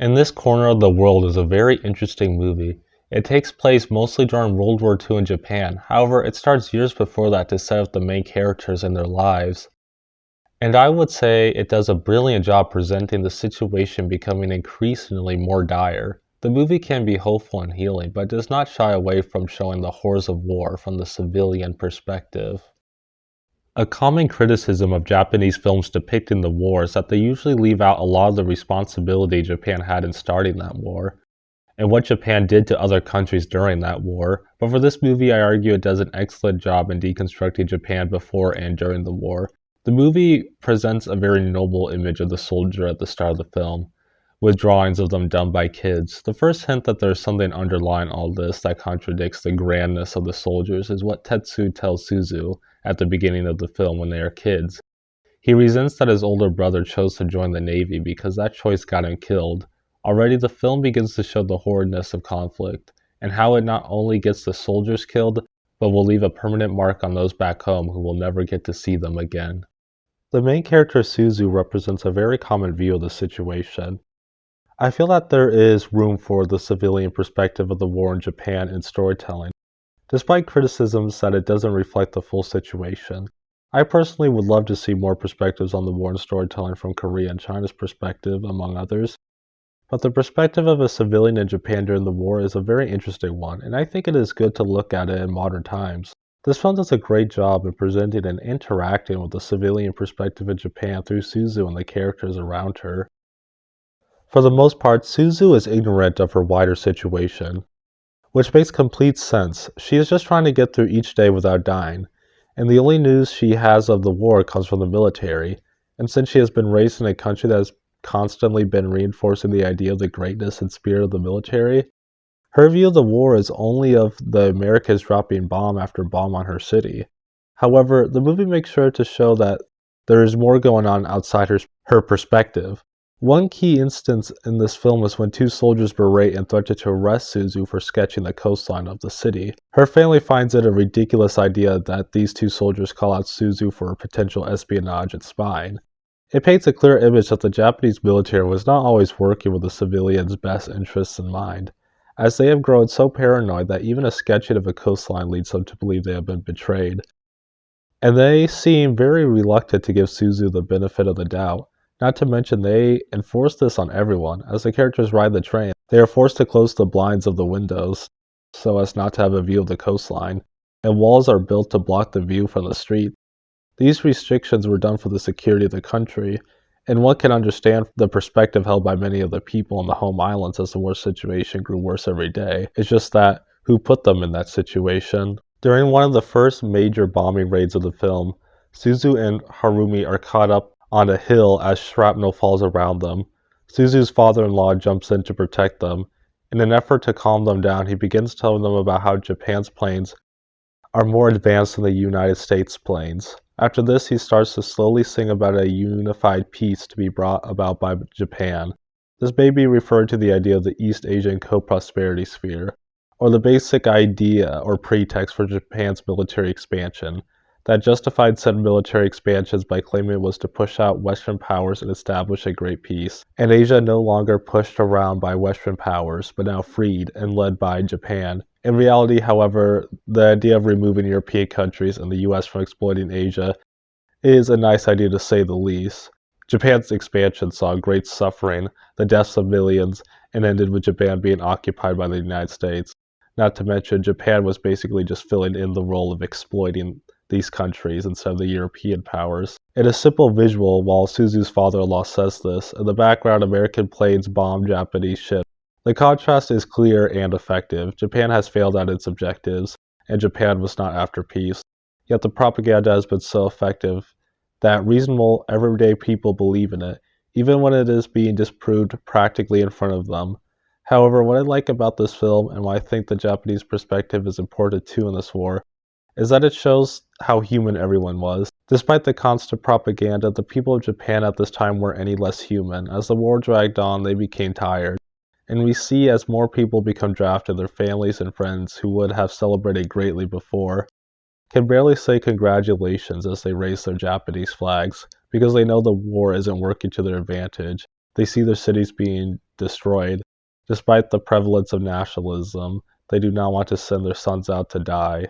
In This Corner of the World is a very interesting movie. It takes place mostly during World War II in Japan. However, it starts years before that to set up the main characters and their lives. And I would say it does a brilliant job presenting the situation becoming increasingly more dire. The movie can be hopeful and healing, but does not shy away from showing the horrors of war from the civilian perspective. A common criticism of Japanese films depicting the war is that they usually leave out a lot of the responsibility Japan had in starting that war, and what Japan did to other countries during that war. But for this movie, I argue it does an excellent job in deconstructing Japan before and during the war. The movie presents a very noble image of the soldier at the start of the film, with drawings of them done by kids. The first hint that there's something underlying all this that contradicts the grandness of the soldiers is what Tetsu tells Suzu at the beginning of the film when they are kids. He resents that his older brother chose to join the Navy because that choice got him killed. Already the film begins to show the horridness of conflict, and how it not only gets the soldiers killed, but will leave a permanent mark on those back home who will never get to see them again. The main character Suzu represents a very common view of the situation. I feel that there is room for the civilian perspective of the war in Japan in storytelling, despite criticisms that it doesn't reflect the full situation. I personally would love to see more perspectives on the war in storytelling from Korea and China's perspective, among others. But the perspective of a civilian in Japan during the war is a very interesting one, and I think it is good to look at it in modern times. This film does a great job in presenting and interacting with the civilian perspective in Japan through Suzu and the characters around her. For the most part, Suzu is ignorant of her wider situation, which makes complete sense. She is just trying to get through each day without dying, and the only news she has of the war comes from the military. And since she has been raised in a country that has constantly been reinforcing the idea of the greatness and spirit of the military, her view of the war is only of the Americans dropping bomb after bomb on her city. However, the movie makes sure to show that there is more going on outside her perspective. One key instance in this film is when two soldiers berate and threaten to arrest Suzu for sketching the coastline of the city. Her family finds it a ridiculous idea that these two soldiers call out Suzu for potential espionage and spying. It paints a clear image that the Japanese military was not always working with the civilians' best interests in mind, as they have grown so paranoid that even a sketching of a coastline leads them to believe they have been betrayed. And they seem very reluctant to give Suzu the benefit of the doubt. Not to mention they enforce this on everyone. As the characters ride the train, they are forced to close the blinds of the windows so as not to have a view of the coastline, and walls are built to block the view from the street. These restrictions were done for the security of the country, and one can understand the perspective held by many of the people on the home islands as the war situation grew worse every day. It's just that who put them in that situation? During one of the first major bombing raids of the film, Suzu and Harumi are caught up on a hill as shrapnel falls around them. Suzu's father-in-law jumps in to protect them. In an effort to calm them down, he begins telling them about how Japan's planes are more advanced than the United States planes. After this, he starts to slowly sing about a unified peace to be brought about by Japan. This may be referred to the idea of the East Asian co-prosperity sphere, or the basic idea or pretext for Japan's military expansion, that justified said military expansions by claiming it was to push out Western powers and establish a great peace, and Asia no longer pushed around by Western powers, but now freed and led by Japan. In reality, however, the idea of removing European countries and the US from exploiting Asia is a nice idea to say the least. Japan's expansion saw great suffering, the deaths of millions, and ended with Japan being occupied by the United States. Not to mention, Japan was basically just filling in the role of exploiting these countries instead of the European powers. In a simple visual, while Suzu's father-in-law says this, in the background American planes bomb Japanese ships. The contrast is clear and effective. Japan has failed at its objectives, and Japan was not after peace. Yet the propaganda has been so effective that reasonable, everyday people believe in it, even when it is being disproved practically in front of them. However, what I like about this film, and why I think the Japanese perspective is important too in this war, is that it shows how human everyone was. Despite the constant propaganda, the people of Japan at this time weren't any less human. As the war dragged on, they became tired. And we see as more people become drafted, their families and friends who would have celebrated greatly before can barely say congratulations as they raise their Japanese flags because they know the war isn't working to their advantage. They see their cities being destroyed. Despite the prevalence of nationalism, they do not want to send their sons out to die.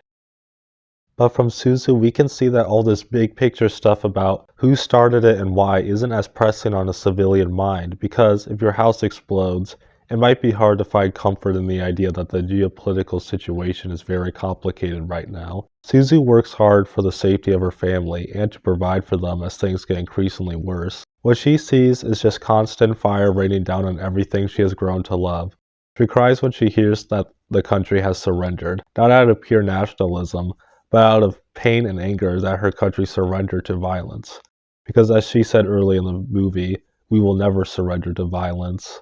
But from Suzu, we can see that all this big picture stuff about who started it and why isn't as pressing on a civilian mind, because if your house explodes, it might be hard to find comfort in the idea that the geopolitical situation is very complicated right now. Suzu works hard for the safety of her family and to provide for them as things get increasingly worse. What she sees is just constant fire raining down on everything she has grown to love. She cries when she hears that the country has surrendered, not out of pure nationalism, but out of pain and anger that her country surrendered to violence. Because as she said early in the movie, we will never surrender to violence.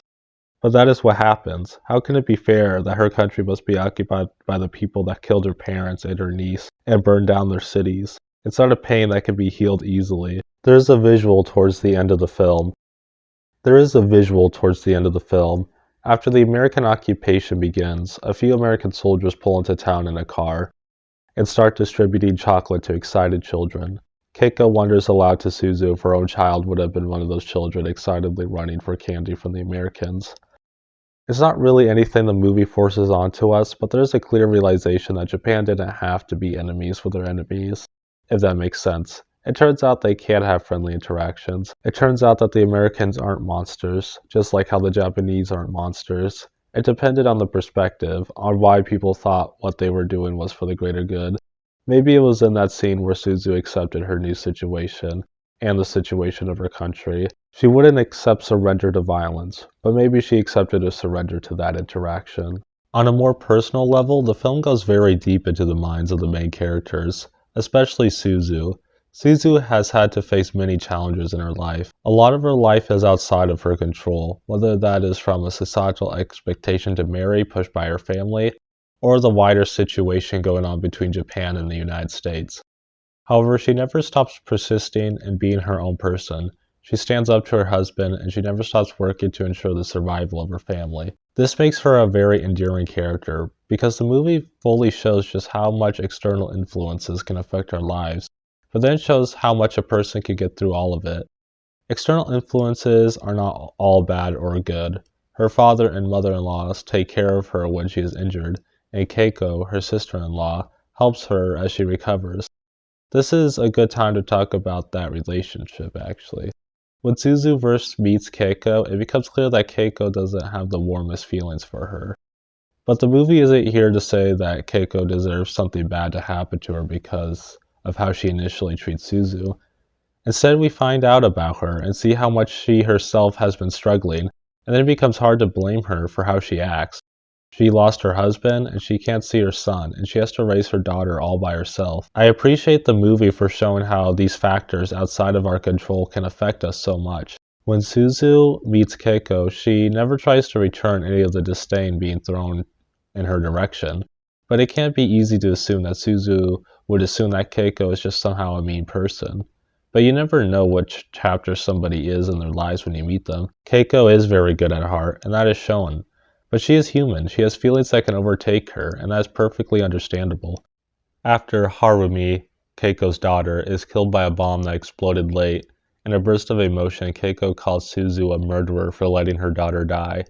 But that is what happens. How can it be fair that her country must be occupied by the people that killed her parents and her niece and burned down their cities? It's not a pain that can be healed easily. There is a visual towards the end of the film. After the American occupation begins, a few American soldiers pull into town in a car and start distributing chocolate to excited children. Keiko wonders aloud to Suzu if her own child would have been one of those children excitedly running for candy from the Americans. It's not really anything the movie forces onto us, but there's a clear realization that Japan didn't have to be enemies with their enemies, if that makes sense. It turns out they can have friendly interactions. It turns out that the Americans aren't monsters, just like how the Japanese aren't monsters. It depended on the perspective, on why people thought what they were doing was for the greater good. Maybe it was in that scene where Suzu accepted her new situation, and the situation of her country. She wouldn't accept surrender to violence, but maybe she accepted a surrender to that interaction. On a more personal level, the film goes very deep into the minds of the main characters, especially Suzu. Suzu has had to face many challenges in her life. A lot of her life is outside of her control, whether that is from a societal expectation to marry pushed by her family, or the wider situation going on between Japan and the United States. However, she never stops persisting and being her own person. She stands up to her husband, and she never stops working to ensure the survival of her family. This makes her a very endearing character, because the movie fully shows just how much external influences can affect our lives, but then shows how much a person can get through all of it. External influences are not all bad or good. Her father and mother-in-law take care of her when she is injured, and Keiko, her sister-in-law, helps her as she recovers. This is a good time to talk about that relationship, actually. When Suzu first meets Keiko, it becomes clear that Keiko doesn't have the warmest feelings for her. But the movie isn't here to say that Keiko deserves something bad to happen to her because of how she initially treats Suzu. Instead, we find out about her and see how much she herself has been struggling, and then it becomes hard to blame her for how she acts. She lost her husband, and she can't see her son, and she has to raise her daughter all by herself. I appreciate the movie for showing how these factors outside of our control can affect us so much. When Suzu meets Keiko, she never tries to return any of the disdain being thrown in her direction, but it can't be easy to assume that Suzu would assume that Keiko is just somehow a mean person. But you never know which chapter somebody is in their lives when you meet them. Keiko is very good at heart, and that is shown. But she is human. She has feelings that can overtake her, and that is perfectly understandable. After Harumi, Keiko's daughter, is killed by a bomb that exploded late, in a burst of emotion, Keiko calls Suzu a murderer for letting her daughter die.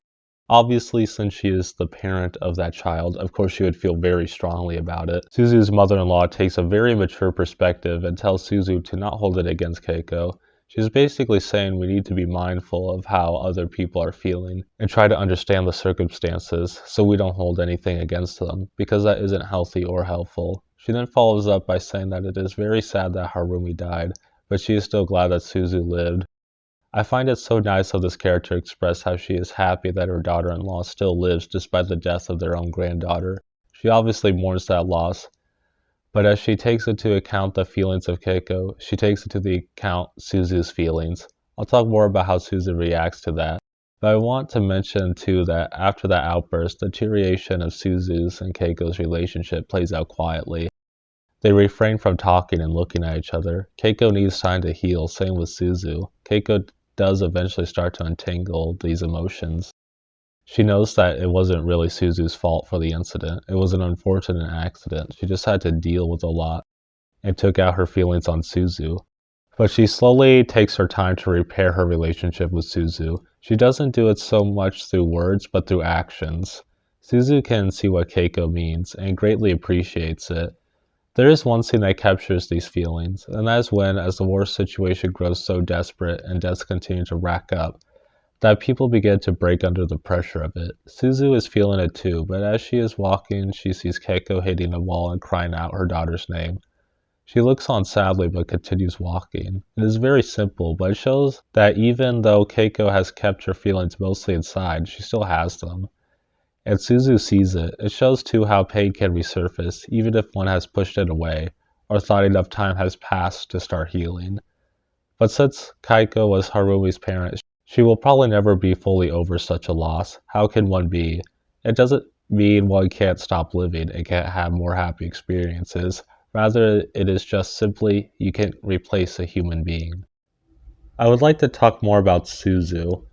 Obviously, since she is the parent of that child, of course she would feel very strongly about it. Suzu's mother-in-law takes a very mature perspective and tells Suzu to not hold it against Keiko. She's basically saying we need to be mindful of how other people are feeling and try to understand the circumstances so we don't hold anything against them, because that isn't healthy or helpful. She then follows up by saying that it is very sad that Harumi died, but she is still glad that Suzu lived. I find it so nice of this character to express how she is happy that her daughter-in-law still lives despite the death of their own granddaughter. She obviously mourns that loss, but as she takes into account the feelings of Keiko, she takes into account Suzu's feelings. I'll talk more about how Suzu reacts to that. But I want to mention too that after that outburst, the deterioration of Suzu's and Keiko's relationship plays out quietly. They refrain from talking and looking at each other. Keiko needs time to heal, same with Suzu. Keiko does eventually start to untangle these emotions. She knows that it wasn't really Suzu's fault for the incident. It was an unfortunate accident. She just had to deal with a lot and took out her feelings on Suzu. But she slowly takes her time to repair her relationship with Suzu, She doesn't do it so much through words, but through actions. Suzu can see what Keiko means and greatly appreciates it. There is one scene that captures these feelings, and that is when, as the war situation grows so desperate and deaths continue to rack up, that people begin to break under the pressure of it. Suzu is feeling it too, but as she is walking, she sees Keiko hitting the wall and crying out her daughter's name. She looks on sadly but continues walking. It is very simple, but it shows that even though Keiko has kept her feelings mostly inside, she still has them. And Suzu sees it. It shows too how pain can resurface, even if one has pushed it away, or thought enough time has passed to start healing. But since Keiko was Harumi's parent, she will probably never be fully over such a loss. How can one be? It doesn't mean one can't stop living and can't have more happy experiences. Rather, it is just simply you can't replace a human being. I would like to talk more about Suzu.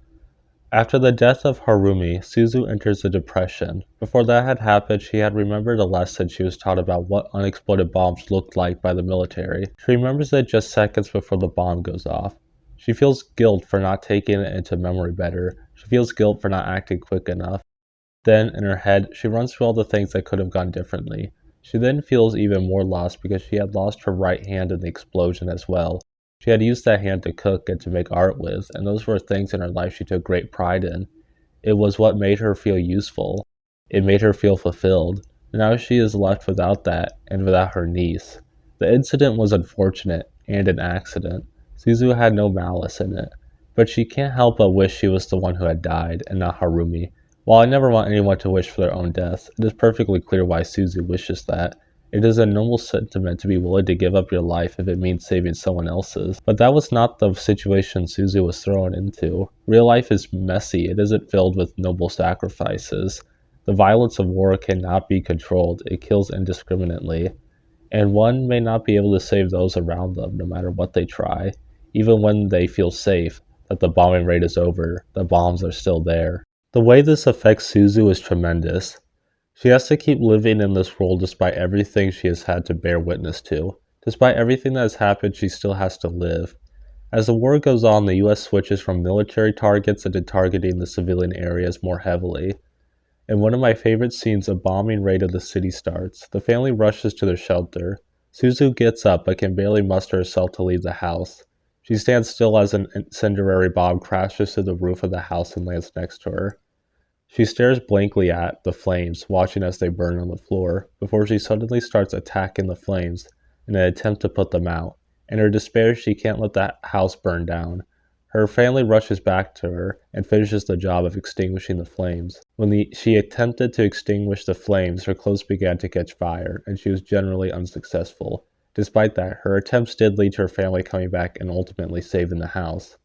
After the death of Harumi, Suzu enters a depression. Before that had happened, she had remembered a lesson she was taught about what unexploded bombs looked like by the military. She remembers it just seconds before the bomb goes off. She feels guilt for not taking it into memory better. She feels guilt for not acting quick enough. Then, in her head, she runs through all the things that could have gone differently. She then feels even more lost because she had lost her right hand in the explosion as well. She had used that hand to cook and to make art with, and those were things in her life she took great pride in. It was what made her feel useful. It made her feel fulfilled. Now she is left without that, and without her niece. The incident was unfortunate, and an accident. Suzu had no malice in it. But she can't help but wish she was the one who had died, and not Harumi. While I never want anyone to wish for their own death, it is perfectly clear why Suzu wishes that. It is a noble sentiment to be willing to give up your life if it means saving someone else's. But that was not the situation Suzu was thrown into. Real life is messy. It isn't filled with noble sacrifices. The violence of war cannot be controlled. It kills indiscriminately. And one may not be able to save those around them, no matter what they try. Even when they feel safe, that the bombing rate is over, the bombs are still there. The way this affects Suzu is tremendous. She has to keep living in this world despite everything she has had to bear witness to. Despite everything that has happened, she still has to live. As the war goes on, the US switches from military targets into targeting the civilian areas more heavily. In one of my favorite scenes, a bombing raid of the city starts. The family rushes to their shelter. Suzu gets up but can barely muster herself to leave the house. She stands still as an incendiary bomb crashes through the roof of the house and lands next to her. She stares blankly at the flames, watching as they burn on the floor, before she suddenly starts attacking the flames in an attempt to put them out. In her despair, she can't let the house burn down. Her family rushes back to her and finishes the job of extinguishing the flames. When she attempted to extinguish the flames, her clothes began to catch fire, and she was generally unsuccessful. Despite that, her attempts did lead to her family coming back and ultimately saving the house.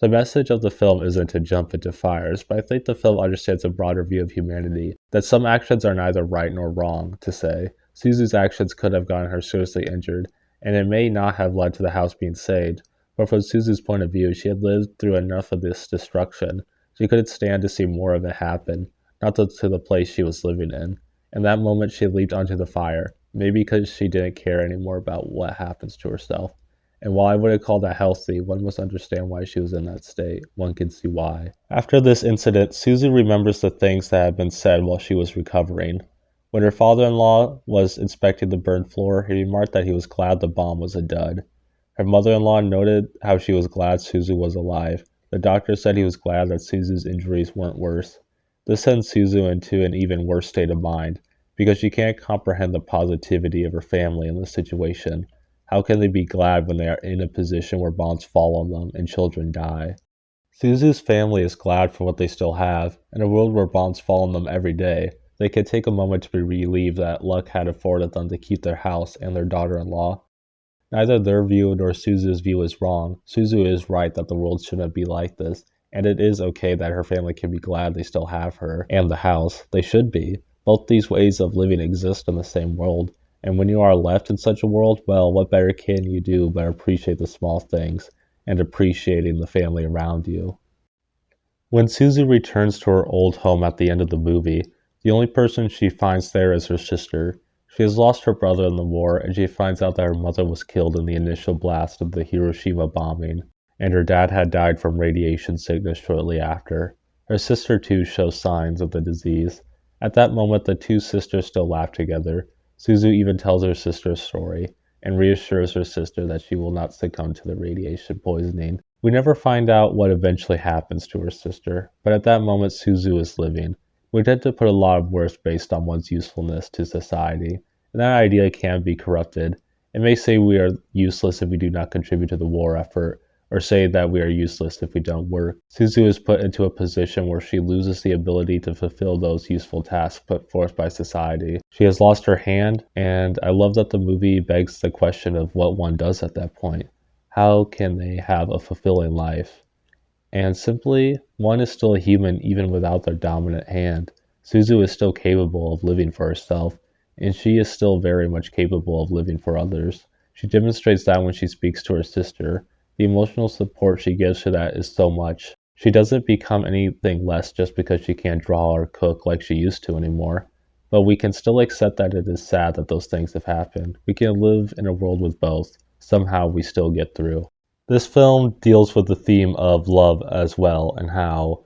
The message of the film isn't to jump into fires, but I think the film understands a broader view of humanity, that some actions are neither right nor wrong to say. Suzu's actions could have gotten her seriously injured, and it may not have led to the house being saved, but from Suzu's point of view, she had lived through enough of this destruction. She couldn't stand to see more of it happen, not to the place she was living in. In that moment, she leaped onto the fire, maybe because she didn't care anymore about what happens to herself. And while I wouldn't call that healthy, one must understand why she was in that state. One can see why. After this incident, Suzu remembers the things that had been said while she was recovering. When her father-in-law was inspecting the burned floor, he remarked that he was glad the bomb was a dud. Her mother-in-law noted how she was glad Suzu was alive. The doctor said he was glad that Suzu's injuries weren't worse. This sent Suzu into an even worse state of mind, because she can't comprehend the positivity of her family in this situation. How can they be glad when they are in a position where bombs fall on them and children die? Suzu's family is glad for what they still have. In a world where bombs fall on them every day, they can take a moment to be relieved that luck had afforded them to keep their house and their daughter-in-law. Neither their view nor Suzu's view is wrong. Suzu is right that the world shouldn't be like this, and it is okay that her family can be glad they still have her and the house. They should be. Both these ways of living exist in the same world, and when you are left in such a world, well, what better can you do but appreciate the small things and appreciating the family around you? When Suzu returns to her old home at the end of the movie, the only person she finds there is her sister. She has lost her brother in the war, and she finds out that her mother was killed in the initial blast of the Hiroshima bombing. and her dad had died from radiation sickness shortly after. Her sister, too, shows signs of the disease. At that moment, the two sisters still laugh together. Suzu even tells her sister a story and reassures her sister that she will not succumb to the radiation poisoning. We never find out what eventually happens to her sister, but at that moment, Suzu is living. We tend to put a lot of worth based on one's usefulness to society, and that idea can be corrupted. It may say we are useless if we do not contribute to the war effort, or say that we are useless if we don't work. Suzu is put into a position where she loses the ability to fulfill those useful tasks put forth by society. She has lost her hand, and I love that the movie begs the question of what one does at that point. How can they have a fulfilling life? And simply, one is still a human even without their dominant hand. Suzu is still capable of living for herself, and she is still very much capable of living for others. She demonstrates that when she speaks to her sister. The emotional support she gives to that is so much. She doesn't become anything less just because she can't draw or cook like she used to anymore. But we can still accept that it is sad that those things have happened. We can live in a world with both. Somehow we still get through. This film deals with the theme of love as well and how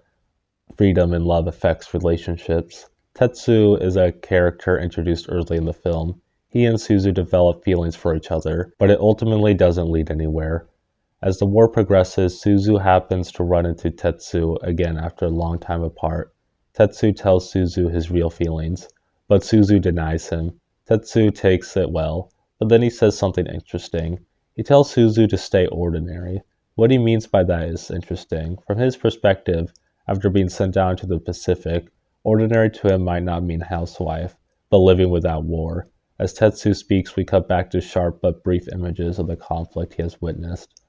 freedom and love affects relationships. Tetsu is a character introduced early in the film. He and Suzu develop feelings for each other, but it ultimately doesn't lead anywhere. As the war progresses, Suzu happens to run into Tetsu again after a long time apart. Tetsu tells Suzu his real feelings, but Suzu denies him. Tetsu takes it well, but then he says something interesting. He tells Suzu to stay ordinary. What he means by that is interesting. From his perspective, after being sent down to the Pacific, ordinary to him might not mean housewife, but living without war. As Tetsu speaks, we cut back to sharp but brief images of the conflict he has witnessed.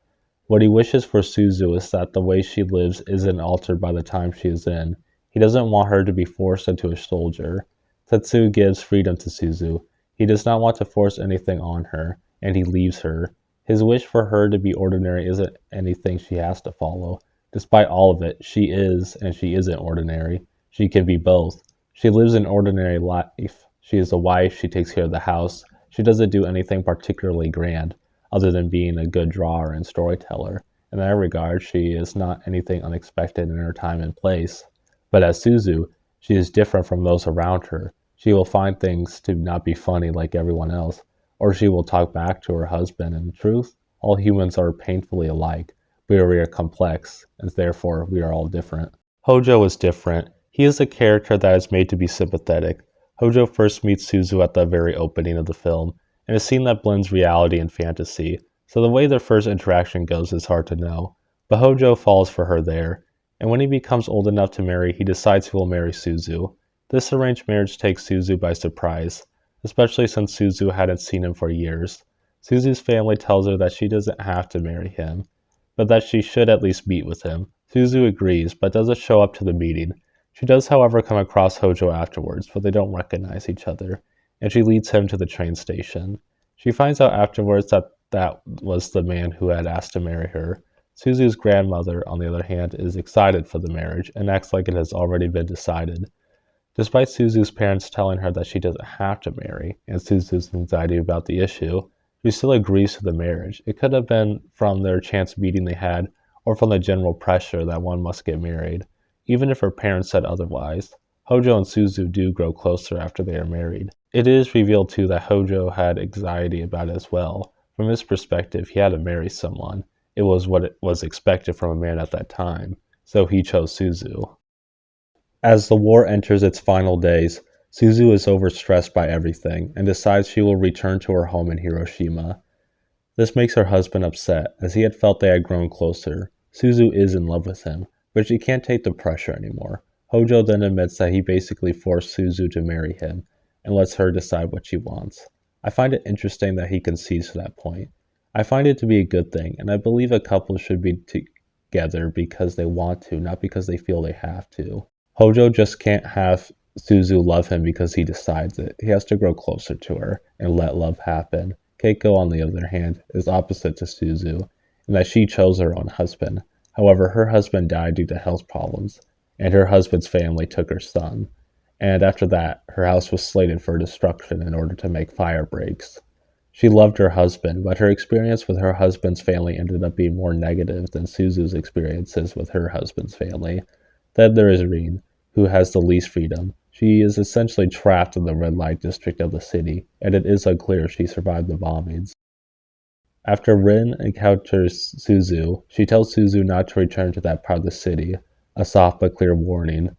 What he wishes for Suzu is that the way she lives isn't altered by the time she is in. He doesn't want her to be forced into a soldier. Tetsu gives freedom to Suzu. He does not want to force anything on her, and he leaves her. His wish for her to be ordinary isn't anything she has to follow. Despite all of it, she is and she isn't ordinary. She can be both. She lives an ordinary life. She is a wife, she takes care of the house. She doesn't do anything particularly grand, other than being a good drawer and storyteller. In that regard, she is not anything unexpected in her time and place. But as Suzu, she is different from those around her. She will find things to not be funny like everyone else, or she will talk back to her husband. In truth, all humans are painfully alike, but we are complex, and therefore we are all different. Hojo is different. He is a character that is made to be sympathetic. Hojo first meets Suzu at the very opening of the film, and a scene that blends reality and fantasy, so the way their first interaction goes is hard to know. But Hojo falls for her there, and when he becomes old enough to marry, he decides he will marry Suzu. This arranged marriage takes Suzu by surprise, especially since Suzu hadn't seen him for years. Suzu's family tells her that she doesn't have to marry him, but that she should at least meet with him. Suzu agrees, but doesn't show up to the meeting. She does, however, come across Hojo afterwards, but they don't recognize each other, and she leads him to the train station. She finds out afterwards that that was the man who had asked to marry her. Suzu's grandmother, on the other hand, is excited for the marriage and acts like it has already been decided. Despite Suzu's parents telling her that she doesn't have to marry, and Suzu's anxiety about the issue, she still agrees to the marriage. It could have been from their chance meeting they had, or from the general pressure that one must get married. Even if her parents said otherwise, Hojo and Suzu do grow closer after they are married. It is revealed too that Hojo had anxiety about it as well. From his perspective, he had to marry someone. It was what it was expected from a man at that time, so he chose Suzu. As the war enters its final days, Suzu is overstressed by everything and decides she will return to her home in Hiroshima. This makes her husband upset, as he had felt they had grown closer. Suzu is in love with him, but she can't take the pressure anymore. Hojo then admits that he basically forced Suzu to marry him, and lets her decide what she wants. I find it interesting that he concedes to that point. I find it to be a good thing, and I believe a couple should be together because they want to, not because they feel they have to. Hojo just can't have Suzu love him because he decides it. He has to grow closer to her and let love happen. Keiko, on the other hand, is opposite to Suzu in that she chose her own husband. However, her husband died due to health problems, and her husband's family took her son. And after that, her house was slated for destruction in order to make fire breaks. She loved her husband, but her experience with her husband's family ended up being more negative than Suzu's experiences with her husband's family. Then there is Reen, who has the least freedom. She is essentially trapped in the red light district of the city, and it is unclear if she survived the bombings. After Rin encounters Suzu, she tells Suzu not to return to that part of the city, a soft but clear warning.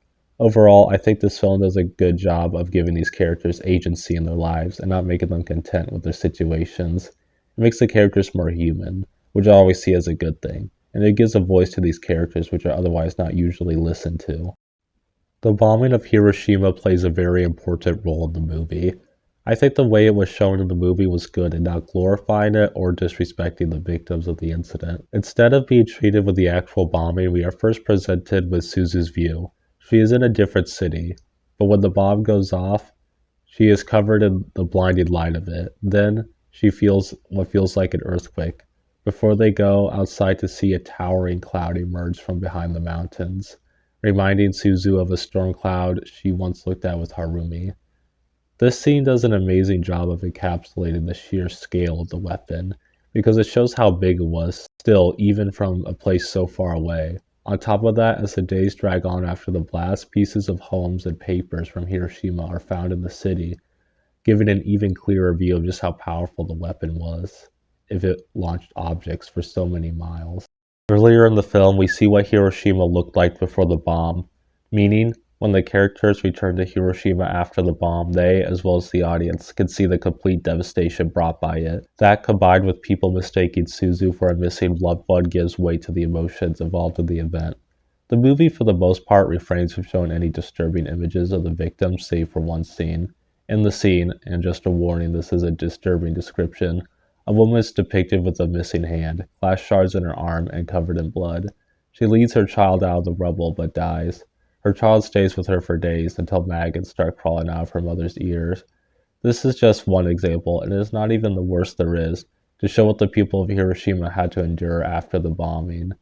Overall, I think this film does a good job of giving these characters agency in their lives and not making them content with their situations. It makes the characters more human, which I always see as a good thing, and it gives a voice to these characters which are otherwise not usually listened to. The bombing of Hiroshima plays a very important role in the movie. I think the way it was shown in the movie was good in not glorifying it or disrespecting the victims of the incident. Instead of being treated with the actual bombing, we are first presented with Suzu's view. She is in a different city, but when the bomb goes off, she is covered in the blinding light of it. Then she feels what feels like an earthquake before they go outside to see a towering cloud emerge from behind the mountains, reminding Suzu of a storm cloud she once looked at with Harumi. This scene does an amazing job of encapsulating the sheer scale of the weapon, because it shows how big it was, still, even from a place so far away. On top of that, as the days drag on after the blast, pieces of homes and papers from Hiroshima are found in the city, giving an even clearer view of just how powerful the weapon was, if it launched objects for so many miles. Earlier in the film, we see what Hiroshima looked like before the bomb, meaning when the characters return to Hiroshima after the bomb, they, as well as the audience, can see the complete devastation brought by it. That, combined with people mistaking Suzu for a missing loved one, gives weight to the emotions involved in the event. The movie, for the most part, refrains from showing any disturbing images of the victims, save for one scene. In the scene, and just a warning, this is a disturbing description, a woman is depicted with a missing hand, glass shards in her arm, and covered in blood. She leads her child out of the rubble but dies. Her child stays with her for days until maggots start crawling out of her mother's ears. This is just one example, and it is not even the worst there is, to show what the people of Hiroshima had to endure after the bombing.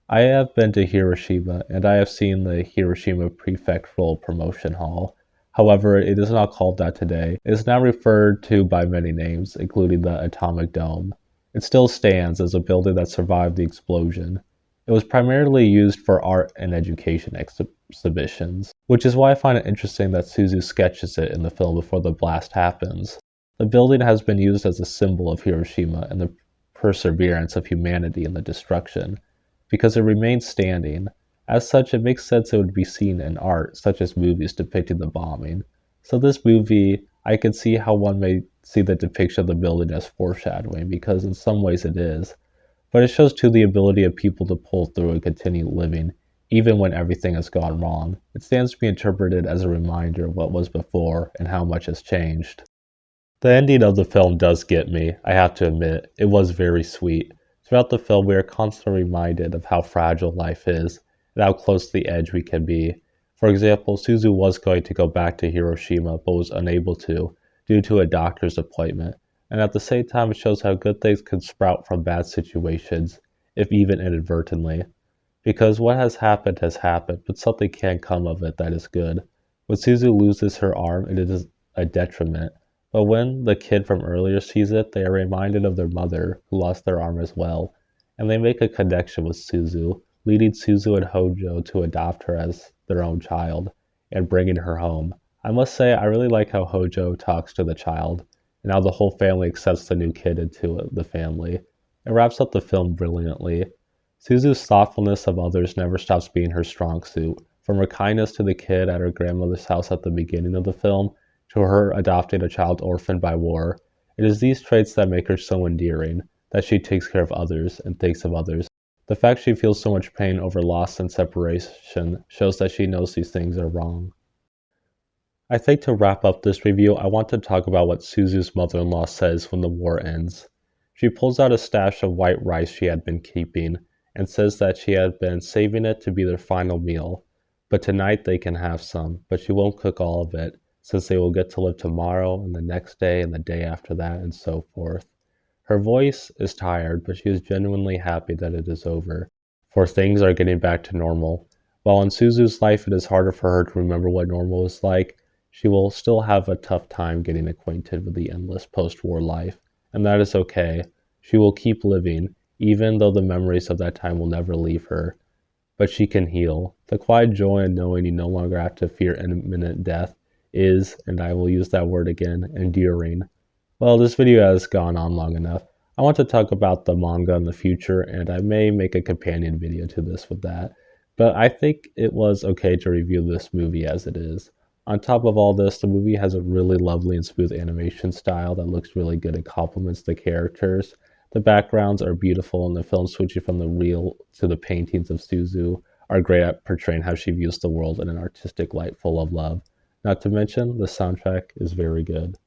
I have been to Hiroshima, and I have seen the Hiroshima Prefectural Promotion Hall. However, it is not called that today. It is now referred to by many names, including the Atomic Dome. It still stands as a building that survived the explosion. It was primarily used for art and education exhibitions, which is why I find it interesting that Suzu sketches it in the film before the blast happens. The building has been used as a symbol of Hiroshima and the perseverance of humanity in the destruction, because it remains standing. As such, it makes sense it would be seen in art, such as movies depicting the bombing. So this movie, I can see how one may see the depiction of the building as foreshadowing, because in some ways it is. But it shows too the ability of people to pull through and continue living, even when everything has gone wrong. It stands to be interpreted as a reminder of what was before and how much has changed. The ending of the film does get me, I have to admit. It was very sweet. Throughout the film, we are constantly reminded of how fragile life is and how close to the edge we can be. For example, Suzu was going to go back to Hiroshima but was unable to due to a doctor's appointment. And at the same time, it shows how good things can sprout from bad situations, if even inadvertently. Because what has happened, but something can come of it that is good. When Suzu loses her arm, it is a detriment. But when the kid from earlier sees it, they are reminded of their mother, who lost their arm as well, and they make a connection with Suzu, leading Suzu and Hojo to adopt her as their own child, and bringing her home. I must say, I really like how Hojo talks to the child, and how the whole family accepts the new kid into the family. It wraps up the film brilliantly. Suzu's thoughtfulness of others never stops being her strong suit, from her kindness to the kid at her grandmother's house at the beginning of the film, to her adopting a child orphaned by war. It is these traits that make her so endearing, that she takes care of others and thinks of others. The fact she feels so much pain over loss and separation shows that she knows these things are wrong. I think to wrap up this review, I want to talk about what Suzu's mother-in-law says when the war ends. She pulls out a stash of white rice she had been keeping, and says that she had been saving it to be their final meal. But tonight they can have some, but she won't cook all of it, since they will get to live tomorrow and the next day and the day after that and so forth. Her voice is tired, but she is genuinely happy that it is over, for things are getting back to normal. While in Suzu's life it is harder for her to remember what normal is like, she will still have a tough time getting acquainted with the endless post-war life, and that is okay. She will keep living, even though the memories of that time will never leave her. But she can heal. The quiet joy in knowing you no longer have to fear imminent death is, and I will use that word again, enduring. Well, this video has gone on long enough. I want to talk about the manga in the future, and I may make a companion video to this with that. But I think it was okay to review this movie as it is. On top of all this, the movie has a really lovely and smooth animation style that looks really good and complements the characters. The backgrounds are beautiful, and the film switching from the real to the paintings of Suzu are great at portraying how she views the world in an artistic light full of love. Not to mention, the soundtrack is very good.